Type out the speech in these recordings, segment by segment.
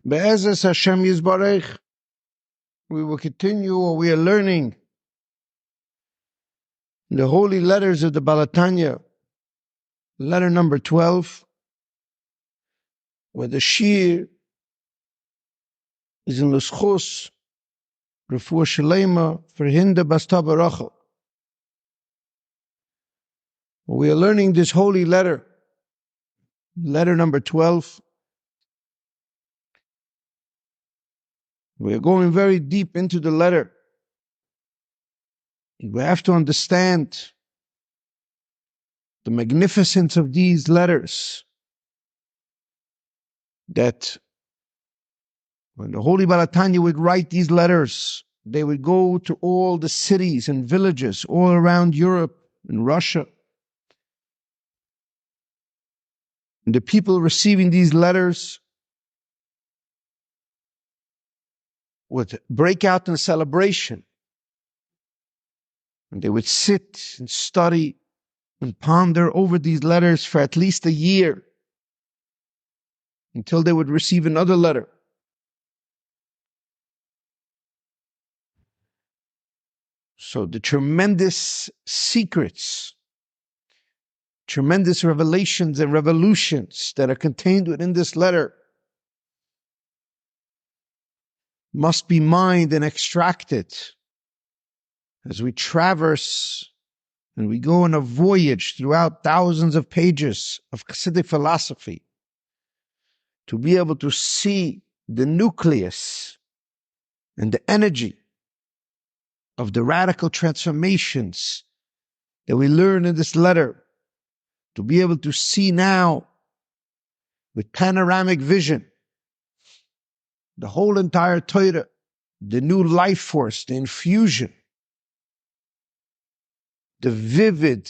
Be'ezus Hashem Yisbarech, we will continue, or we are learning the holy letters of the Balatanya, letter number 12, where the shir is in L'schus, Refuah Shalema, for Hinda Basta Barachel. We are learning this holy letter, letter number 12. We are going very deep into the letter. We have to understand the magnificence of these letters, that when the Holy Balatanya would write these letters, they would go to all the cities and villages all around Europe and Russia. And the people receiving these letters would break out in celebration. And they would sit and study and ponder over these letters for at least a year until they would receive another letter. So the tremendous secrets, tremendous revelations and revolutions that are contained within this letter must be mined and extracted as we traverse and we go on a voyage throughout thousands of pages of Hasidic philosophy to be able to see the nucleus and the energy of the radical transformations that we learn in this letter, to be able to see now with panoramic vision the whole entire Torah, the new life force, the infusion, the vivid,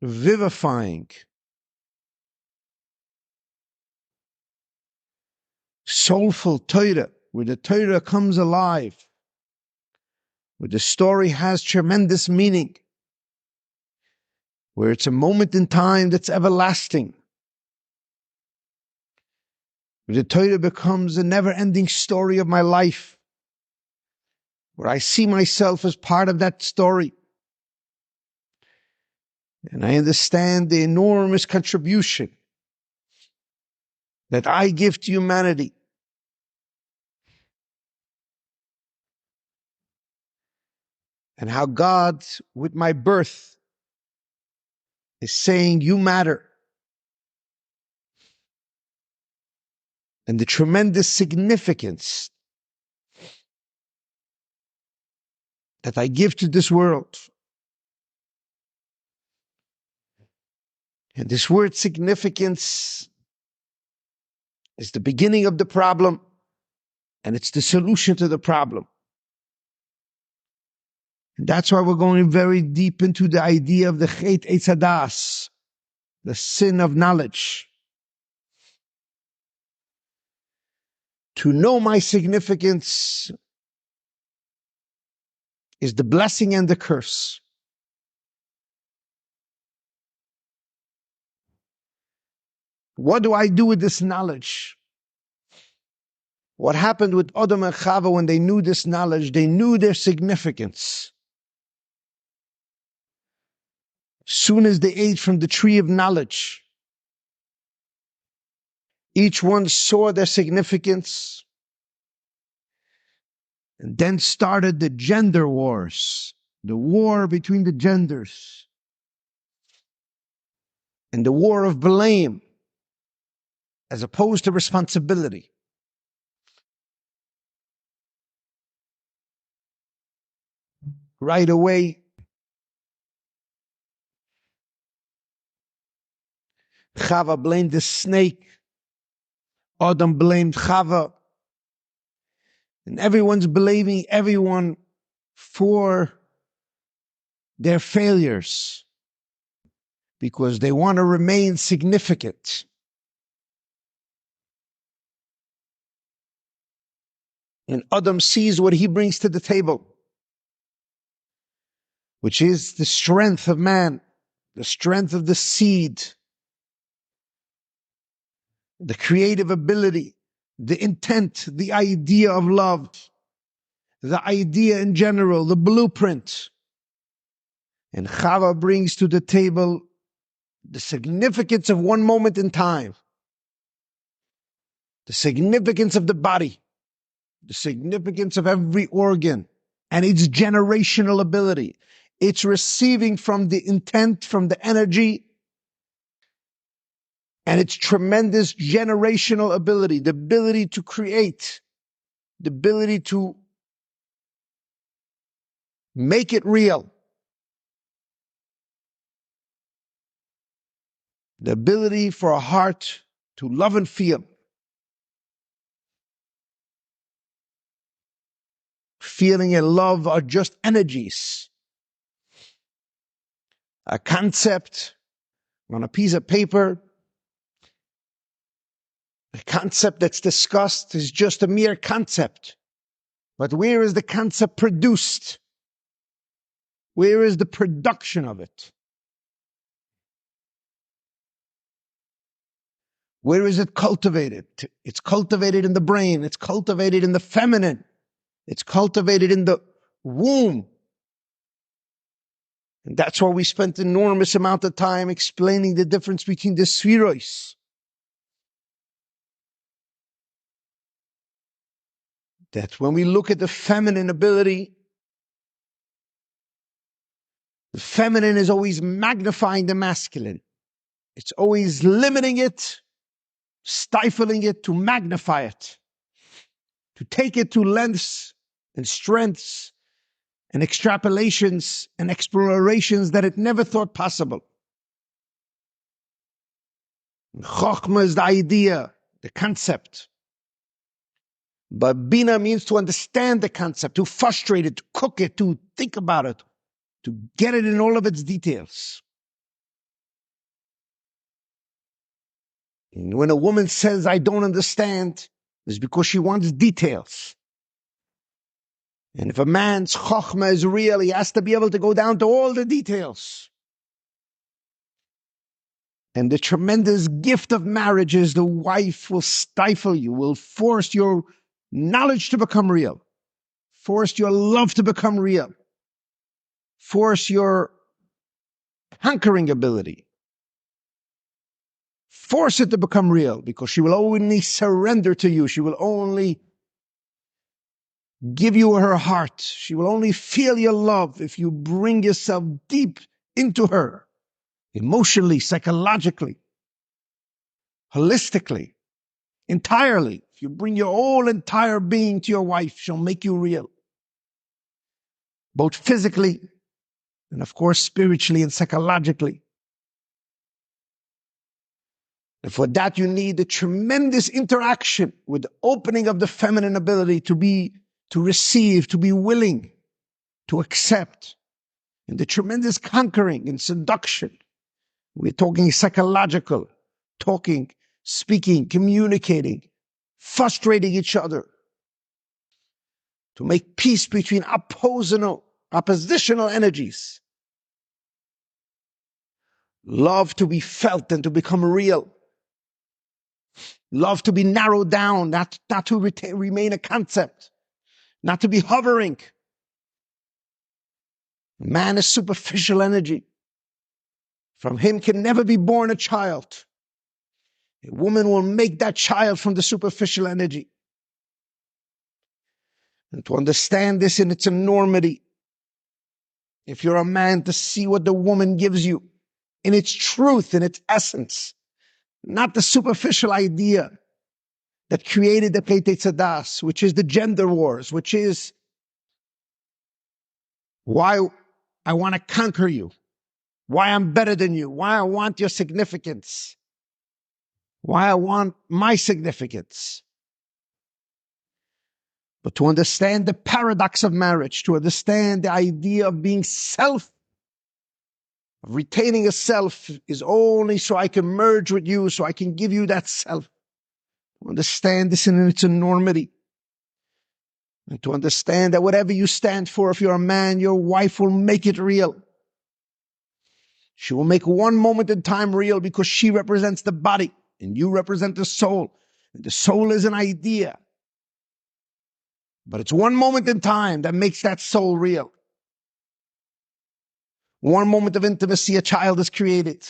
vivifying, soulful Torah, where the Torah comes alive, where the story has tremendous meaning, where it's a moment in time that's everlasting, where the Torah becomes a never-ending story of my life, where I see myself as part of that story. And I understand the enormous contribution that I give to humanity. And how God, with my birth, is saying, you matter. And the tremendous significance that I give to this world. And this word significance is the beginning of the problem, and it's the solution to the problem. And that's why we're going very deep into the idea of the chet avodas, the sin of knowledge. To know my significance is the blessing and the curse. What do I do with this knowledge? What happened with Adam and Chava when they knew this knowledge? They knew their significance. Soon as they ate from the tree of knowledge, each one saw their significance. And then started the gender wars, the war between the genders, and the war of blame, as opposed to responsibility. Right away, Chava blamed the snake, Adam blamed Chava, and everyone's blaming everyone for their failures because they want to remain significant. And Adam sees what he brings to the table, which is the strength of man, the strength of the seed, the creative ability, the intent, the idea of love, the idea in general, the blueprint. And Chava brings to the table the significance of one moment in time, the significance of the body, the significance of every organ, and its generational ability. It's receiving from the intent, from the energy, and its tremendous generational ability, the ability to create, the ability to make it real, the ability for a heart to love and feel. Feeling and love are just energies. A concept on a piece of paper, a concept that's discussed is just a mere concept. But where is the concept produced? Where is the production of it? Where is it cultivated? It's cultivated in the brain. It's cultivated in the feminine. It's cultivated in the womb. And that's why we spent an enormous amount of time explaining the difference between the spheroids. That when we look at the feminine ability, the feminine is always magnifying the masculine. It's always limiting it, stifling it, to magnify it, to take it to lengths and strengths and extrapolations and explorations that it never thought possible. Chokhmah is the idea, the concept. But Bina means to understand the concept, to frustrate it, to cook it, to think about it, to get it in all of its details. And when a woman says, I don't understand, it's because she wants details. And if a man's chokhmah is real, he has to be able to go down to all the details. And the tremendous gift of marriage is the wife will stifle you, will force your knowledge to become real, force your love to become real, force your conquering ability, force it to become real, because she will only surrender to you. She will only give you her heart. She will only feel your love if you bring yourself deep into her, emotionally, psychologically, holistically, entirely. If you bring your whole entire being to your wife, she'll make you real, both physically and, of course, spiritually and psychologically. And for that, you need a tremendous interaction with the opening of the feminine ability to receive, to be willing, to accept, and the tremendous conquering and seduction. We're talking psychological, talking, speaking, communicating, frustrating each other, to make peace between oppositional energies. Love to be felt and to become real. Love to be narrowed down, not to remain a concept, not to be hovering. Man is superficial energy. From him can never be born a child. A woman will make that child from the superficial energy. And to understand this in its enormity, if you're a man, to see what the woman gives you in its truth, in its essence, not the superficial idea that created the plight, which is the gender wars, which is why I want to conquer you, why I'm better than you, why I want your significance, why I want my significance. But to understand the paradox of marriage, to understand the idea of being self, of retaining a self, is only so I can merge with you, so I can give you that self. To understand this in its enormity. And to understand that whatever you stand for, if you're a man, your wife will make it real. She will make one moment in time real, because she represents the body and you represent the soul. The soul is an idea. But it's one moment in time that makes that soul real. One moment of intimacy, a child is created.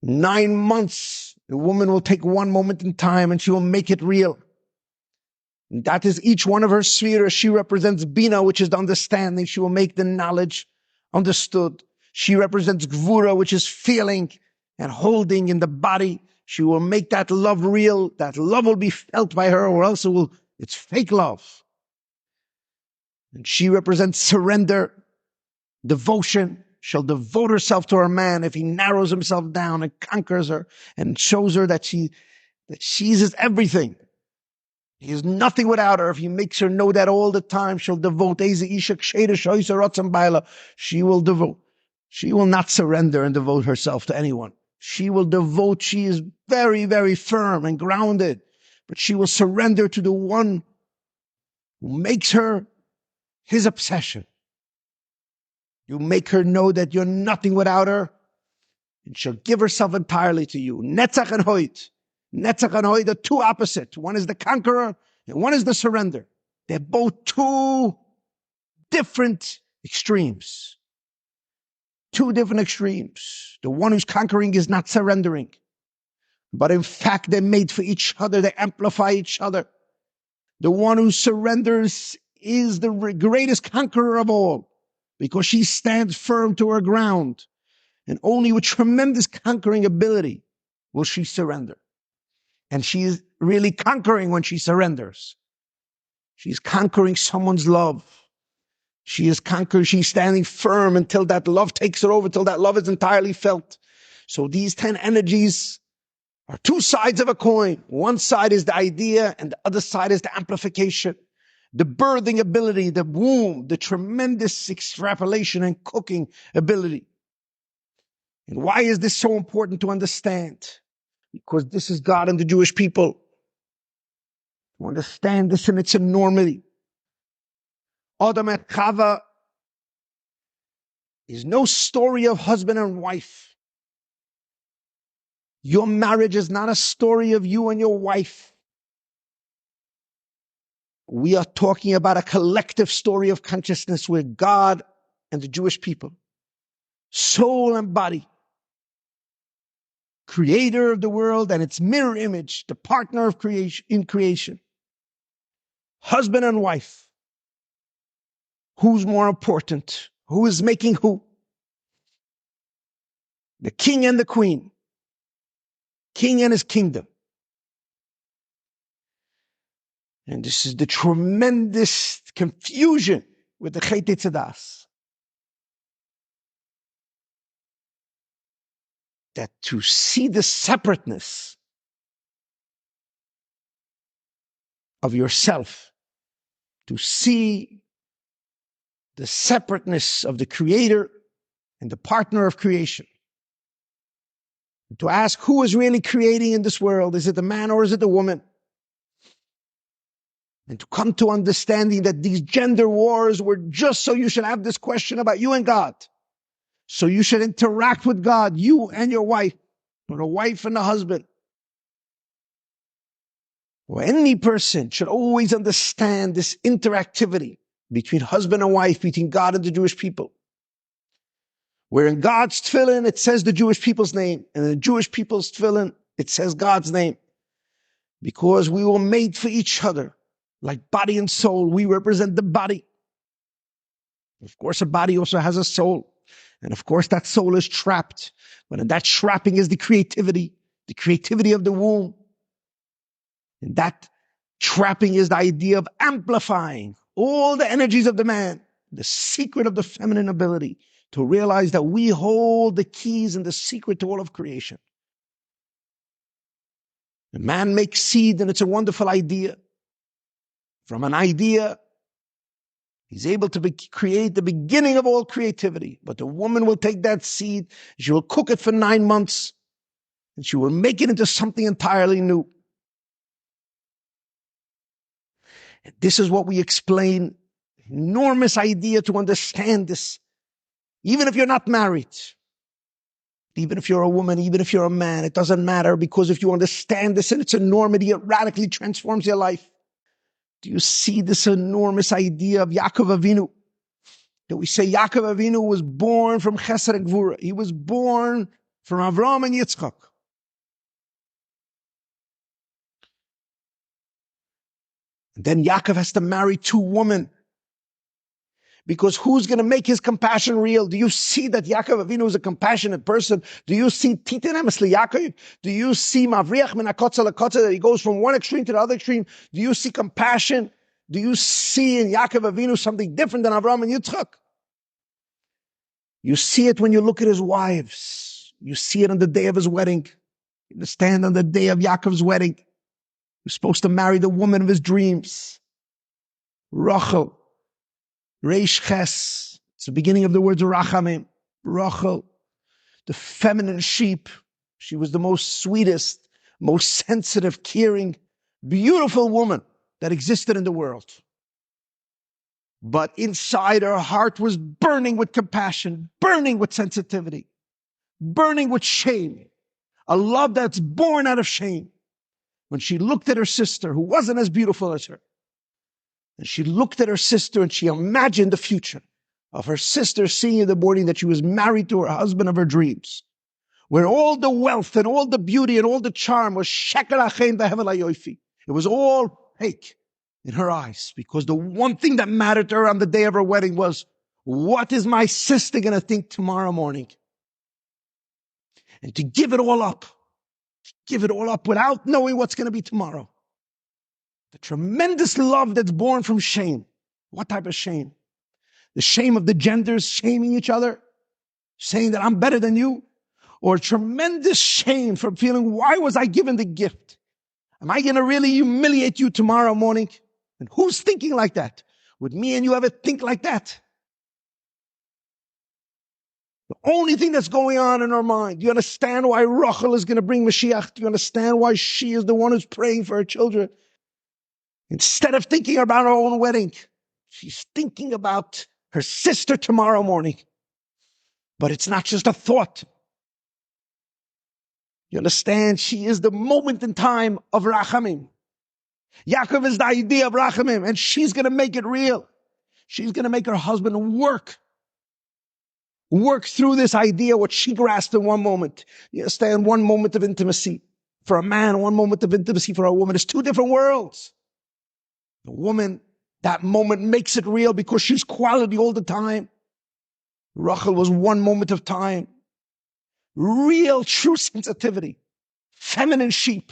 9 months, the woman will take one moment in time and she will make it real. And that is each one of her spheres. She represents Bina, which is the understanding. She will make the knowledge understood. She represents Gvura, which is feeling and holding in the body. She will make that love real. That love will be felt by her, or else it's fake love. And she represents surrender, devotion. She'll devote herself to her man if he narrows himself down and conquers her and shows her that she's his everything. He is nothing without her. If he makes her know that all the time, she'll devote. She will devote. She will not surrender and devote herself to anyone. She will devote. She is very, very firm and grounded, but she will surrender to the one who makes her his obsession. You make her know that you're nothing without her, and she'll give herself entirely to you. Netzach and Hoyt. Netzach and Hoyt are two opposites. One is the conqueror, and one is the surrender. They're both two different extremes. Two different extremes. The one who's conquering is not surrendering. But in fact, they're made for each other. They amplify each other. The one who surrenders is the greatest conqueror of all, because she stands firm to her ground. And only with tremendous conquering ability will she surrender. And she is really conquering when she surrenders. She's conquering someone's love. She is conquering, she's standing firm until that love takes her over, till that love is entirely felt. So these 10 energies are two sides of a coin. One side is the idea, and the other side is the amplification. The birthing ability, the womb, the tremendous extrapolation and cooking ability. And why is this so important to understand? Because this is God and the Jewish people. To understand this in its enormity. Adam and Chava is no story of husband and wife. Your marriage is not a story of you and your wife. We are talking about a collective story of consciousness with God and the Jewish people. Soul and body. Creator of the world and its mirror image, the partner of creation in creation. Husband and wife. Who's more important? Who is making who? The king and the queen. King and his kingdom. And this is the tremendous confusion with the Chet Tzedas. That to see the separateness of yourself, to see the separateness of the creator and the partner of creation, to ask who is really creating in this world, is it the man or is it the woman? And to come to understanding that these gender wars were just so you should have this question about you and God. So you should interact with God, you and your wife, or the wife and the husband. Or any person should always understand this interactivity between husband and wife, between God and the Jewish people. Where in God's tefillin, it says the Jewish people's name, and in the Jewish people's tefillin, it says God's name. Because we were made for each other. Like body and soul, we represent the body. Of course, a body also has a soul. And of course, that soul is trapped. But in that trapping is the creativity of the womb. And that trapping is the idea of amplifying all the energies of the man, the secret of the feminine ability, to realize that we hold the keys and the secret to all of creation. The man makes seed, and it's a wonderful idea. From an idea, he's able to create the beginning of all creativity. But the woman will take that seed, she will cook it for 9 months, and she will make it into something entirely new. And this is what we explain. Enormous idea to understand this. Even if you're not married, Even if you're a woman, even if you're a man, it doesn't matter, because if you understand this in its enormity, it radically transforms your life. Do you see this enormous idea of Yaakov Avinu? That we say Yaakov Avinu was born from Chesed and Gvura. He was born from Avraham and Yitzchak. And then Yaakov has to marry two women. Because who's going to make his compassion real? Do you see that Yaakov Avinu is a compassionate person? Do you see Titin Emes Yaakov? Do you see Mavriach min hakotza lekotza, that he goes from one extreme to the other extreme? Do you see compassion? Do you see in Yaakov Avinu something different than Avraham and Yitzchak? You see it when you look at his wives. You see it on the day of his wedding. You understand, on the day of Yaakov's wedding, he was supposed to marry the woman of his dreams, Rachel. Reish Ches, it's the beginning of the words Rachamim. Rachel, the feminine sheep. She was the most sweetest, most sensitive, caring, beautiful woman that existed in the world. But inside her heart was burning with compassion, burning with sensitivity, burning with shame. A love that's born out of shame. When she looked at her sister, who wasn't as beautiful as her, and she looked at her sister and she imagined the future of her sister seeing in the morning that she was married to her husband of her dreams, where all the wealth and all the beauty and all the charm was sheker achein behevel hayofi. It was all fake in her eyes, because the one thing that mattered to her on the day of her wedding was, what is my sister going to think tomorrow morning? And to give it all up without knowing what's going to be tomorrow. The tremendous love that's born from shame. What type of shame? The shame of the genders shaming each other, saying that I'm better than you, or tremendous shame from feeling, why was I given the gift? Am I going to really humiliate you tomorrow morning? And who's thinking like that? Would me and you ever think like that? The only thing that's going on in our mind. Do you understand why Rachel is going to bring Mashiach? Do you understand why she is the one who's praying for her children? Instead of thinking about her own wedding, she's thinking about her sister tomorrow morning. But it's not just a thought. You understand? She is the moment in time of Rachamim. Yaakov is the idea of Rachamim, and she's going to make it real. She's going to make her husband work through this idea, what she grasped in one moment. You understand? One moment of intimacy for a man, one moment of intimacy for a woman. It's two different worlds. The woman, that moment makes it real because she's quality all the time. Rachel was one moment of time. Real, true sensitivity. Feminine sheep.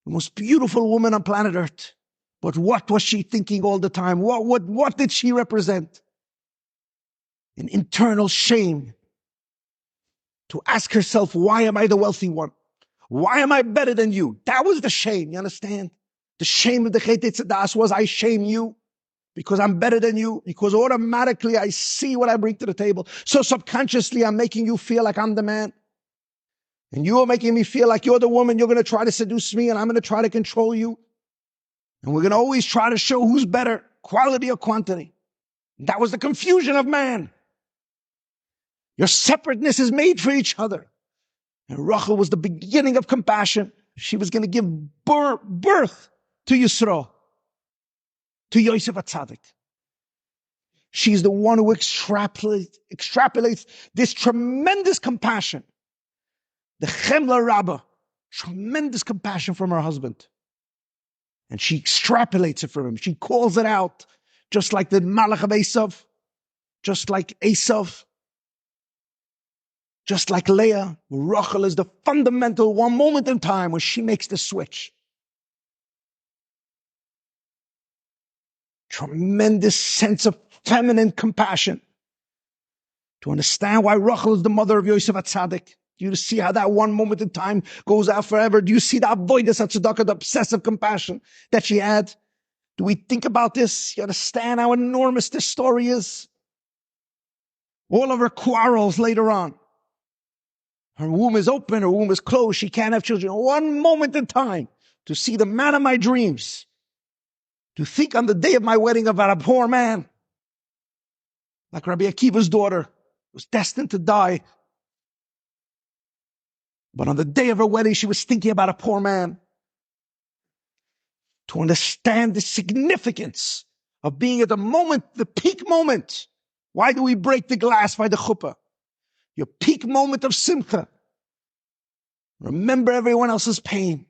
The most beautiful woman on planet Earth. But what was she thinking all the time? What did she represent? An internal shame. To ask herself, why am I the wealthy one? Why am I better than you? That was the shame, you understand? The shame of the Chet Tzedakah was, I shame you because I'm better than you, because automatically I see what I bring to the table. So subconsciously I'm making you feel like I'm the man. And you are making me feel like you're the woman. You're going to try to seduce me and I'm going to try to control you. And we're going to always try to show who's better, quality or quantity. And that was the confusion of man. Your separateness is made for each other. And Rachel was the beginning of compassion. She was going to give birth to Yisro, to Yosef HaTzadik. She's the one who extrapolates this tremendous compassion. The Chemla Rabbah, tremendous compassion from her husband. And she extrapolates it from him. She calls it out, just like the Malach of Esav, just like Esav, just like Leah. Rachel is the fundamental one moment in time when she makes the switch. Tremendous sense of feminine compassion. To understand why Rachel is the mother of Yosef HaTzadik. Do you see how that one moment in time goes out forever? Do you see the avodas, tzedakah, the obsessive compassion that she had? Do we think about this? You understand how enormous this story is? All of her quarrels later on. Her womb is open, her womb is closed, she can't have children. One moment in time to see the man of my dreams. To think on the day of my wedding about a poor man. Like Rabbi Akiva's daughter was destined to die. But on the day of her wedding, she was thinking about a poor man. To understand the significance of being at the moment, the peak moment. Why do we break the glass by the chuppah? Your peak moment of simcha. Remember everyone else's pain.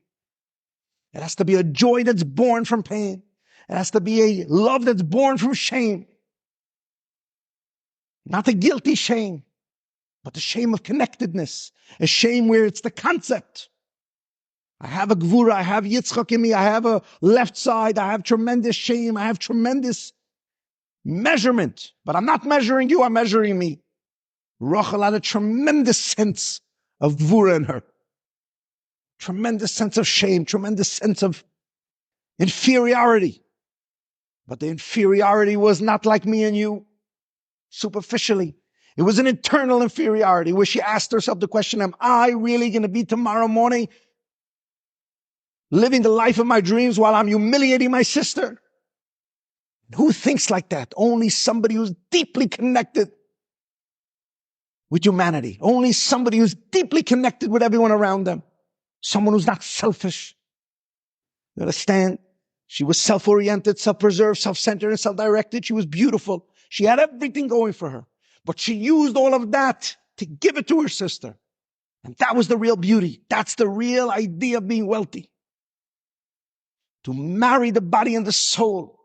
It has to be a joy that's born from pain. It has to be a love that's born from shame. Not the guilty shame, but the shame of connectedness. A shame where it's the concept. I have a gvura, I have Yitzchak in me, I have a left side, I have tremendous shame, I have tremendous measurement. But I'm not measuring you, I'm measuring me. Rachel had a tremendous sense of gvura in her. Tremendous sense of shame, tremendous sense of inferiority. But the inferiority was not like me and you, superficially. It was an internal inferiority where she asked herself the question, am I really going to be tomorrow morning living the life of my dreams while I'm humiliating my sister? Who thinks like that? Only somebody who's deeply connected with humanity. Only somebody who's deeply connected with everyone around them. Someone who's not selfish. You understand? She was self-oriented, self-preserved, self-centered, and self-directed. She was beautiful. She had everything going for her. But she used all of that to give it to her sister. And that was the real beauty. That's the real idea of being wealthy. To marry the body and the soul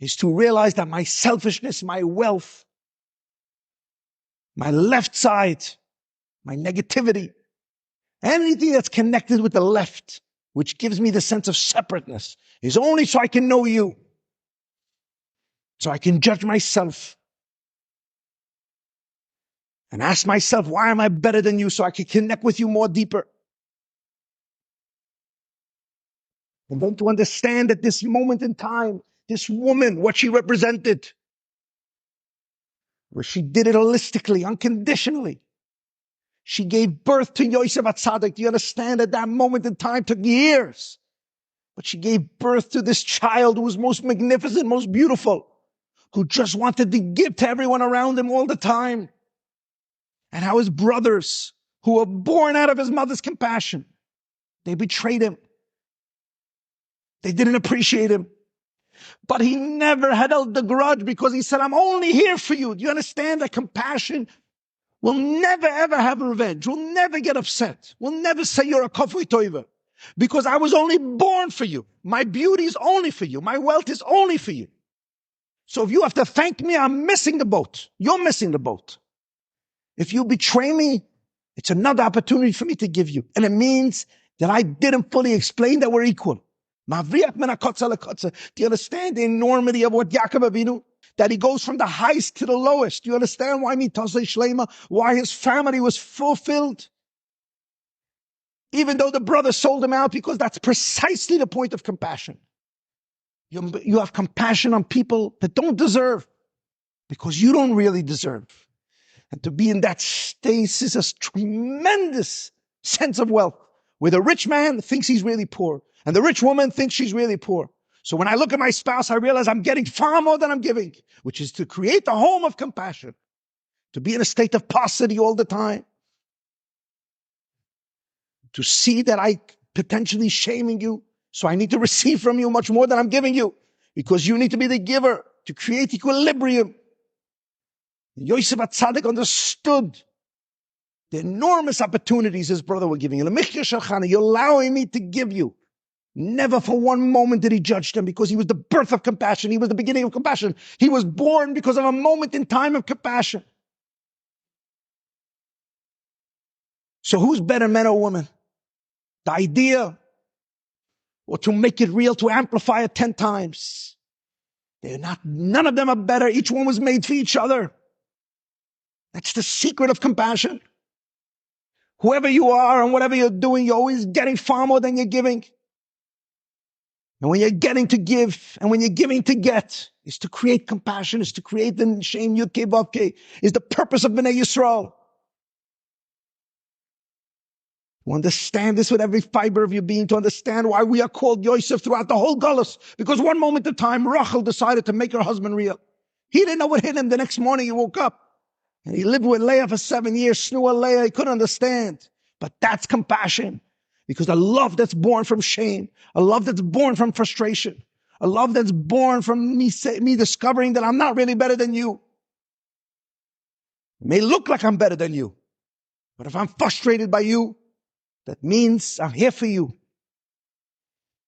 is to realize that my selfishness, my wealth, my left side, my negativity, anything that's connected with the left, which gives me the sense of separateness, is only so I can know you. So I can judge myself and ask myself, why am I better than you? So I can connect with you more deeper. And then to understand that this moment in time, this woman, what she represented, where she did it holistically, unconditionally. She gave birth to Yosef HaTzadik. Do you understand that that moment in time took years? But she gave birth to this child who was most magnificent, most beautiful, who just wanted to give to everyone around him all the time. And how his brothers, who were born out of his mother's compassion, they betrayed him. They didn't appreciate him. But he never had held the grudge because he said, I'm only here for you. Do you understand that compassion will never ever have revenge, will never get upset, will never say you're a kafui toiva, because I was only born for you. My beauty is only for you. My wealth is only for you. So if you have to thank me, I'm missing the boat. You're missing the boat. If you betray me, it's another opportunity for me to give you. And it means that I didn't fully explain that we're equal. Do you understand the enormity of what Yaakov Avinu? That he goes from the highest to the lowest. Do you understand why Mitosei Shlema? Why his family was fulfilled? Even though the brother sold him out, because that's precisely the point of compassion. You have compassion on people that don't deserve, because you don't really deserve. And to be in that state is a tremendous sense of wealth, where the rich man thinks he's really poor, and the rich woman thinks she's really poor. So when I look at my spouse, I realize I'm getting far more than I'm giving, which is to create a home of compassion, to be in a state of paucity all the time, to see that I potentially shaming you, so I need to receive from you much more than I'm giving you, because you need to be the giver, to create equilibrium. Yosef HaTzadik understood the enormous opportunities his brother was giving him. You're allowing me to give you. Never for one moment did he judge them, because he was the birth of compassion. He was the beginning of compassion. He was born because of a moment in time of compassion. So who's better, man or woman? The idea, or to make it real, to amplify it 10 times. They're not, none of them are better. Each one was made for each other. That's the secret of compassion. Whoever you are and whatever you're doing, you're always getting far more than you're giving. And when you're getting to give, and when you're giving to get, is to create compassion, is to create the shame Yud Kei Vav Kei, is the purpose of Bnei Yisrael. To understand this with every fiber of your being, to understand why we are called Yosef throughout the whole Gullus. Because one moment in time, Rachel decided to make her husband real. He didn't know what hit him. The next morning he woke up. And he lived with Leah for 7 years, Snua Leah, he couldn't understand. But that's compassion. Because a love that's born from shame, a love that's born from frustration, a love that's born from me discovering that I'm not really better than you. It may look like I'm better than you, but if I'm frustrated by you, that means I'm here for you.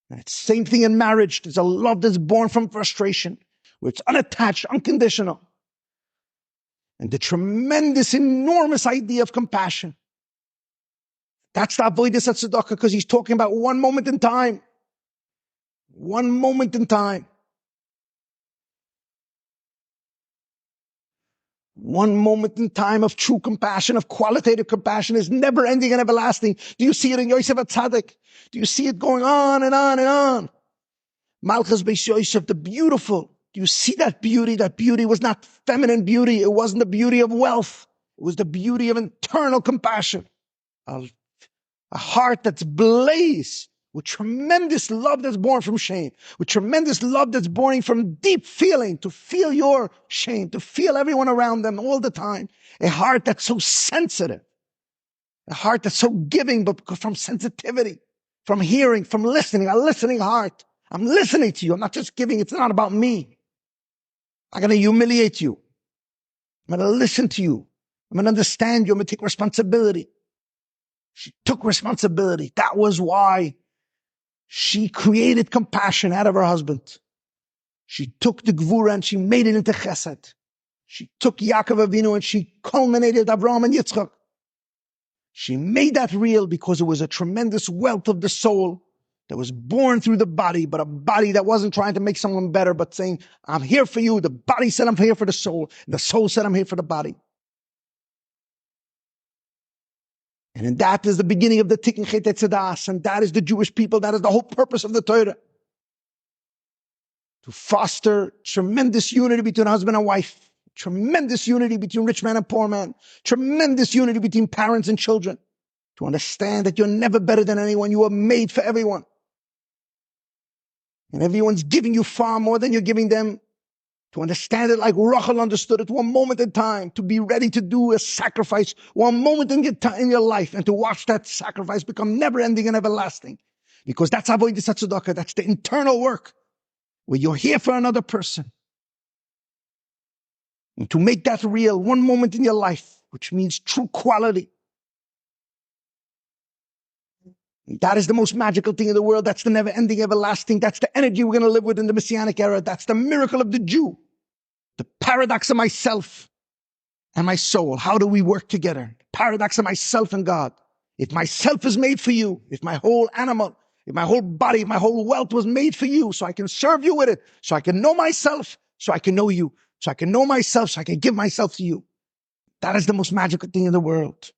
And it's the same thing in marriage. There's a love that's born from frustration, where it's unattached, unconditional. And the tremendous, enormous idea of compassion. That's the avodas tzedakah, because he's talking about one moment in time. One moment in time. One moment in time of true compassion, of qualitative compassion, is never ending and everlasting. Do you see it in Yosef HaTzadik? Do you see it going on and on and on? Malchus Beis Yosef, the beautiful. Do you see that beauty? That beauty was not feminine beauty. It wasn't the beauty of wealth. It was the beauty of internal compassion. A heart that's blazed with tremendous love that's born from shame, with tremendous love that's born from deep feeling, to feel your shame, to feel everyone around them all the time. A heart that's so sensitive, a heart that's so giving, but from sensitivity, from hearing, from listening, a listening heart. I'm listening to you. I'm not just giving. It's not about me. I'm going to humiliate you. I'm going to listen to you. I'm going to understand you. I'm going to take responsibility. She took responsibility. That was why she created compassion out of her husband. She took the gvura and she made it into chesed. She took Yaakov Avinu and she culminated Avraham and Yitzchak. She made that real because it was a tremendous wealth of the soul that was born through the body, but a body that wasn't trying to make someone better, but saying, I'm here for you. The body said, I'm here for the soul. The soul said, I'm here for the body. And that is the beginning of the Tikkun Chet Tzedakah, and that is the Jewish people. That is the whole purpose of the Torah. To foster tremendous unity between husband and wife, tremendous unity between rich man and poor man, tremendous unity between parents and children. To understand that you're never better than anyone. You are made for everyone. And everyone's giving you far more than you're giving them. To understand it like Rachel understood it, one moment in time, to be ready to do a sacrifice, one moment in your life, and to watch that sacrifice become never-ending and everlasting. Because that's avodas tzedakah, that's the internal work, where you're here for another person. And to make that real, one moment in your life, which means true quality. That is the most magical thing in the world. That's the never-ending, everlasting. That's the energy we're going to live with in the Messianic Era. That's the miracle of the Jew. The paradox of myself and my soul. How do we work together? Paradox of myself and God. If myself is made for you, if my whole animal, if my whole body, my whole wealth was made for you, so I can serve you with it, so I can know myself, so I can know you, so I can know myself, so I can give myself to you. That is the most magical thing in the world.